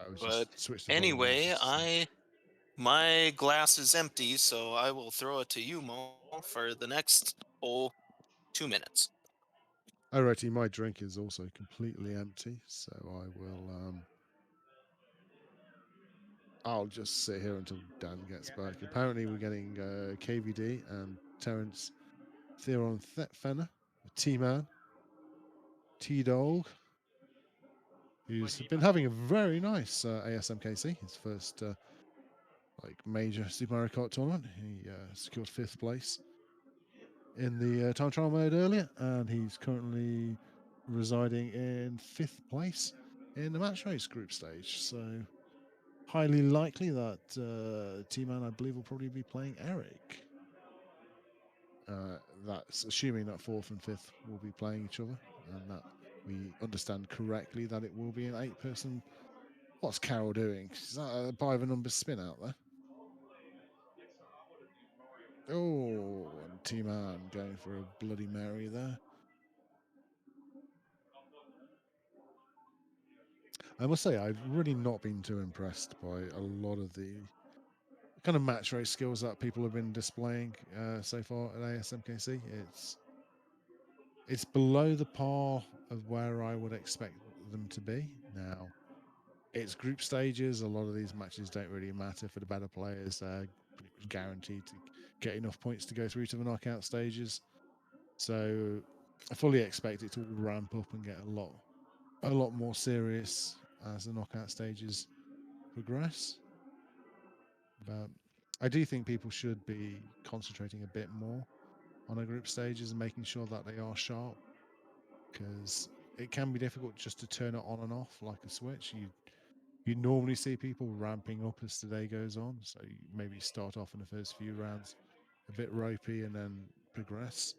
I was But just switched the volume on anyway, just to see. my glass is empty, so I will throw it to you, Mo, for the next 2 minutes. Alrighty, my drink is also completely empty, so I'll just sit here until Dan gets back. Apparently, we're getting KVD and Terence Theron Fenner, T-Man, T-Dog, who's been having a very nice ASMKC, his first major Super Mario Kart tournament. He secured fifth place in the time trial mode earlier, and he's currently residing in fifth place in the match race group stage. So highly likely that T-Man, I believe, will probably be playing Eric. That's assuming that fourth and fifth will be playing each other, and that we understand correctly that it will be an 8-person. What's Carol doing? Is that a by the numbers spin out there? Oh, and T-Man going for a Bloody Mary there. I must say, I've really not been too impressed by a lot of the kind of match race skills that people have been displaying so far at ASMKC. It's below the par of where I would expect them to be. Now, it's group stages. A lot of these matches don't really matter for the better players. They're pretty much guaranteed to get enough points to go through to the knockout stages. So I fully expect it to ramp up and get a lot more serious as the knockout stages progress. But I do think people should be concentrating a bit more on the group stages and making sure that they are sharp, because it can be difficult just to turn it on and off like a switch. You normally see people ramping up as the day goes on, so you maybe start off in the first few rounds a bit ropey and then progress.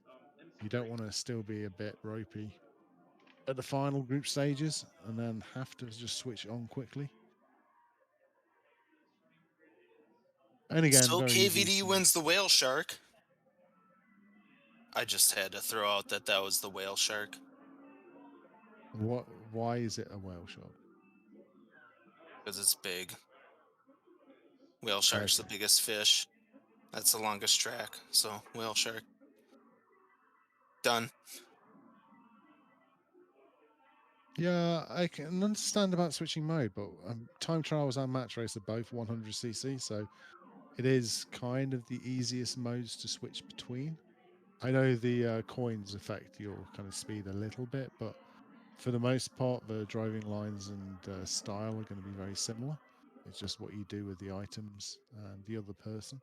You don't want to still be a bit ropey at the final group stages and then have to just switch on quickly. And again, So very easy KVD to. wins the whale shark. I just had to throw out that that was the whale shark What? Why is it a whale shark? because it's big. Whale shark's the Okay. biggest fish. That's the longest track. So whale shark. Done. Yeah, I can understand about switching mode, but time trials and match race are both 100cc, so it is kind of the easiest modes to switch between. I know the coins affect your kind of speed a little bit, but for the most part, the driving lines and style are going to be very similar. It's just what you do with the items and the other person.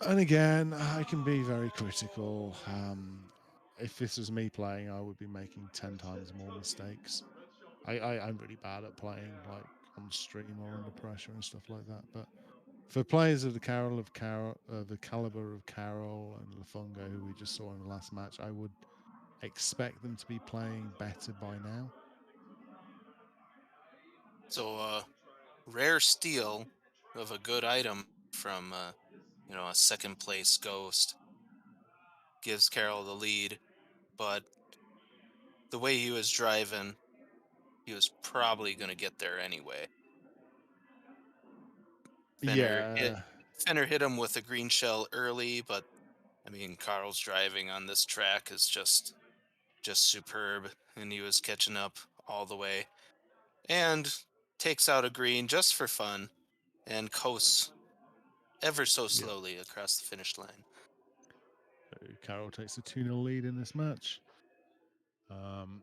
And again, I can be very critical. If this was me playing, I would be making 10 times more mistakes. I'm really bad at playing like on stream or under pressure and stuff like that. But for players of the caliber of Carol and Lafungo, who we just saw in the last match, I would expect them to be playing better by now. So rare steal of a good item from a second place ghost gives Carroll the lead, but the way he was driving, he was probably going to get there anyway. Fenner hit Yeah, Fenner hit him with a green shell early, but I mean Carl's driving on this track is just superb, and he was catching up all the way and takes out a green just for fun and coasts ever so yeah. slowly across the finish line. So Carol takes a 2-0 lead in this match. Um,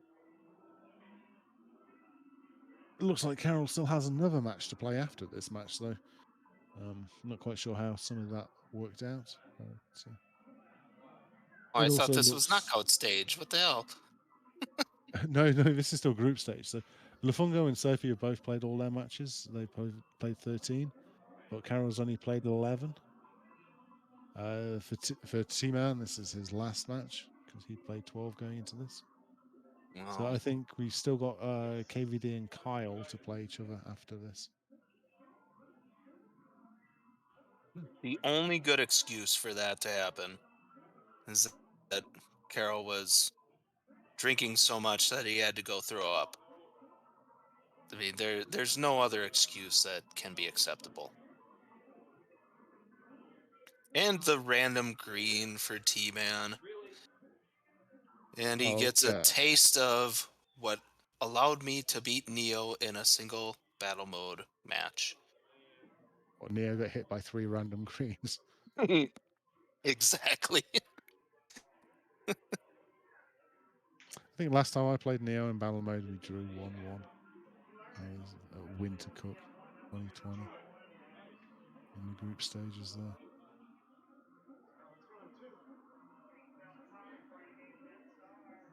it looks like Carol still has another match to play after this match, though. I'm not quite sure how some of that worked out. But, Oh, it I thought also this was looks. knockout stage. What the hell? No, this is still group stage. So Lafungo and Sophie have both played all their matches. They played 13, but Carol's only played 11. For T-Man, this is his last match because he played 12 going into this. So Well, I think we've still got KVD and Kyle to play each other after this. the only good excuse for that to happen is that Carol was drinking so much that he had to go throw up. I mean, there's no other excuse that can be acceptable. And the random green for T-Man, and he Oh gets a yeah, taste of what allowed me to beat Neo in a single battle mode match. or Neo got hit by 3 random greens. Exactly. I think last time I played Neo in battle mode, we drew 1-1. I was at Winter Cup 2020 in the group stages there.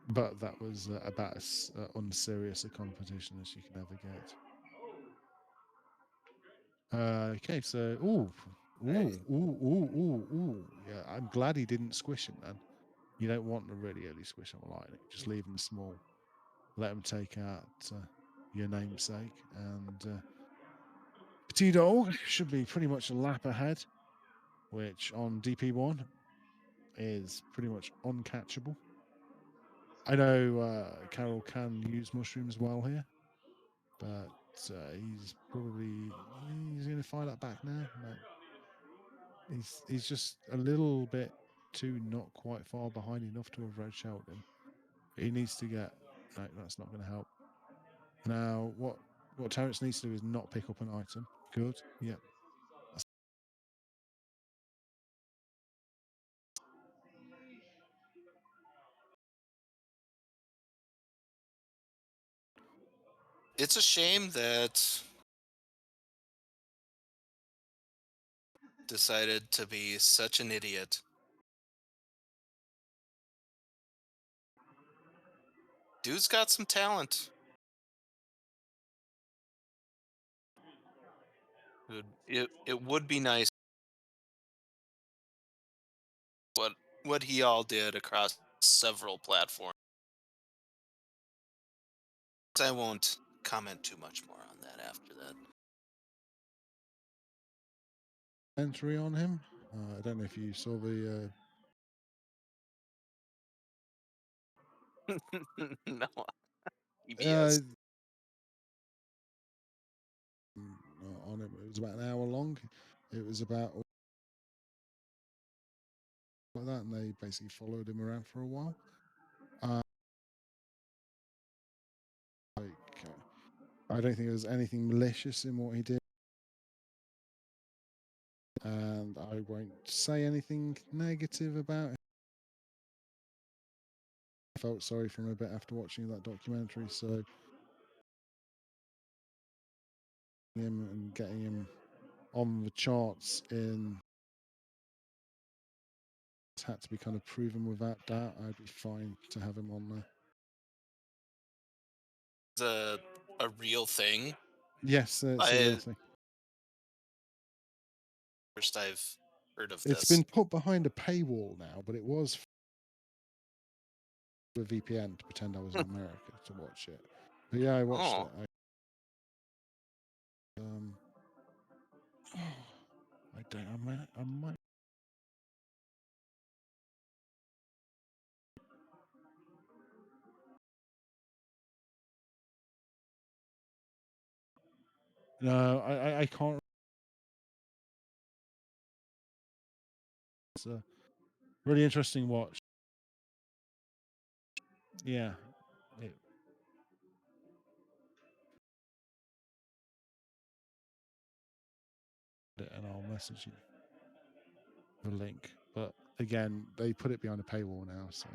But that was about as unserious a competition as you can ever get. Okay, so Hey. yeah. I'm glad he didn't squish him, man. You don't want to really early squish on lightning. Just leave them small. Let them take out your namesake, and Petit Dog should be pretty much a lap ahead, which on DP1 is pretty much uncatchable. I know Carol can use mushrooms well here, but he's going to find that back now. No, he's just a little bit too not quite far behind enough to have red shelled him. He needs to get. No, that's not going to help. Now, what Terrence needs to do is not pick up an item. Good. Yep. It's a shame that decided to be such an idiot. Dude's got some talent. It would be nice what what he all did across several platforms. I won't comment too much more on that after Entry on him. I don't know if you saw the. that. No, Uh, EBS. on it. It was about an hour long. It was about like that, and they basically followed him around for a while. Uh, like, I don't think there was anything malicious in what he did, and I won't say anything negative about it. I felt sorry for him a bit after watching that documentary, so him and getting him on the charts in had to be kind of proven without doubt. I'd be fine to have him on there. A real thing. Yes, it's a real I thing. first I've heard of It's this. been put behind a paywall now, but it was a VPN to pretend I was in America to watch it. But yeah, I watched Oh, it. Um, I don't. I might. No, I can't. It's a really interesting watch. Yeah, it, and I'll message you the link. But again, they put it behind a paywall now, so